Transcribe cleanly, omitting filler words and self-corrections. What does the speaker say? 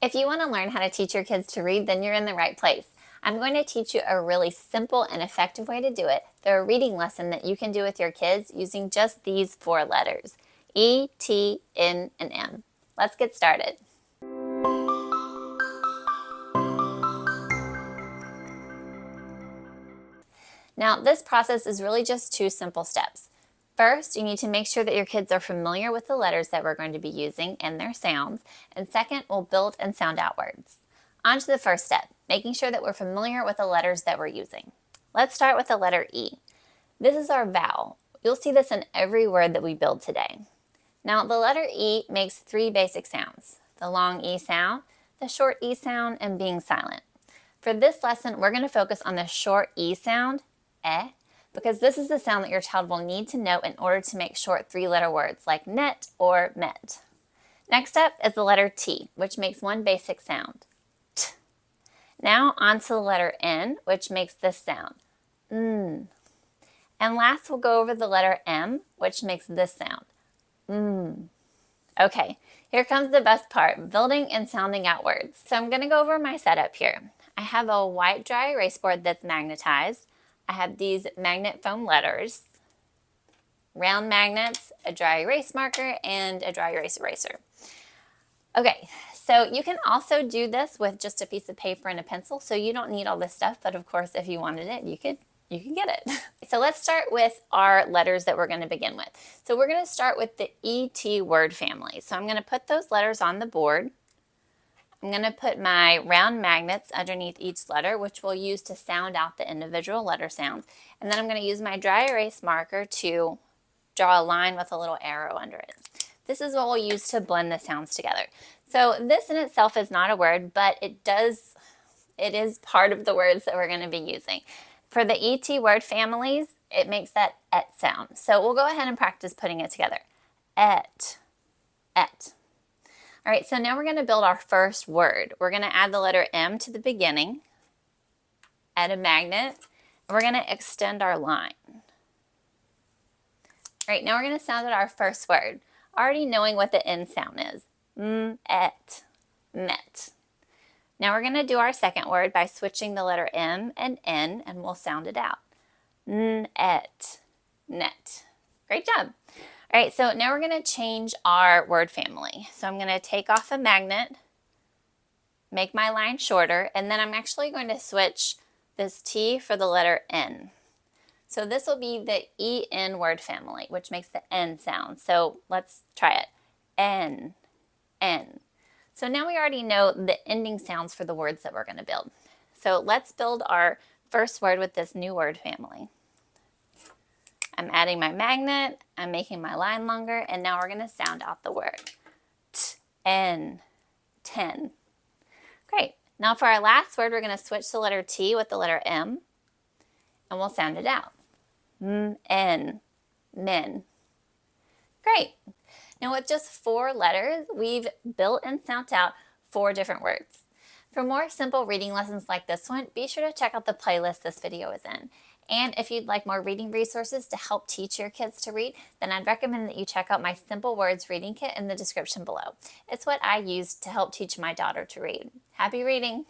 If you want to learn how to teach your kids to read, then you're in the right place. I'm going to teach you a really simple and effective way to do it through a reading lesson that you can do with your kids using just these 4 letters: E, T, N, and M. Let's get started. Now, this process is really just 2 simple steps. First, you need to make sure that your kids are familiar with the letters that we're going to be using and their sounds. And second, we'll build and sound out words. On to the first step, making sure that we're familiar with the letters that we're using. Let's start with the letter E. This is our vowel. You'll see this in every word that we build today. Now, the letter E makes 3 basic sounds: the long E sound, the short E sound, and being silent. For this lesson, we're going to focus on the short E sound, eh, because this is the sound that your child will need to know in order to make short 3-letter words like net or met. Next up is the letter T, which makes 1 basic sound, t. Now on to the letter N, which makes this sound, n. And last we'll go over the letter M, which makes this sound, mm. Okay, here comes the best part, building and sounding out words. So I'm going to go over my setup here. I have a white dry erase board that's magnetized. I have these magnet foam letters, round magnets, a dry erase marker, and a dry erase eraser. Okay, so you can also do this with just a piece of paper and a pencil, so you don't need all this stuff, but of course if you wanted it, you can get it. So let's start with our letters that we're going to begin with. So we're going to start with the ET word family. So I'm going to put those letters on the board. I'm going to put my round magnets underneath each letter, which we'll use to sound out the individual letter sounds. And then I'm going to use my dry erase marker to draw a line with a little arrow under it. This is what we'll use to blend the sounds together. So this in itself is not a word, but it is part of the words that we're going to be using. For the ET word families, it makes that et sound. So we'll go ahead and practice putting it together. Et, et. All right, so now we're going to build our first word. We're going to add the letter M to the beginning, add a magnet, and we're going to extend our line. All right, now we're going to sound out our first word, already knowing what the N sound is. Et, met. Now we're going to do our second word by switching the letter M and N, and we'll sound it out. Et, net. Great job. All right, so now we're going to change our word family. So I'm going to take off a magnet, make my line shorter, and then I'm actually going to switch this T for the letter N. So this will be the EN word family, which makes the N sound. So let's try it. N, N. So now we already know the ending sounds for the words that we're going to build. So let's build our first word with this new word family. I'm adding my magnet, I'm making my line longer, and now we're going to sound out the word. T-N, 10. Great. Now for our last word, we're going to switch the letter T with the letter M, and we'll sound it out. M-N, men. Great. Now with just 4 letters, we've built and sounded out 4 different words. For more simple reading lessons like this one, be sure to check out the playlist this video is in. And if you'd like more reading resources to help teach your kids to read, then I'd recommend that you check out my Simple Words reading kit in the description below. It's what I used to help teach my daughter to read. Happy reading!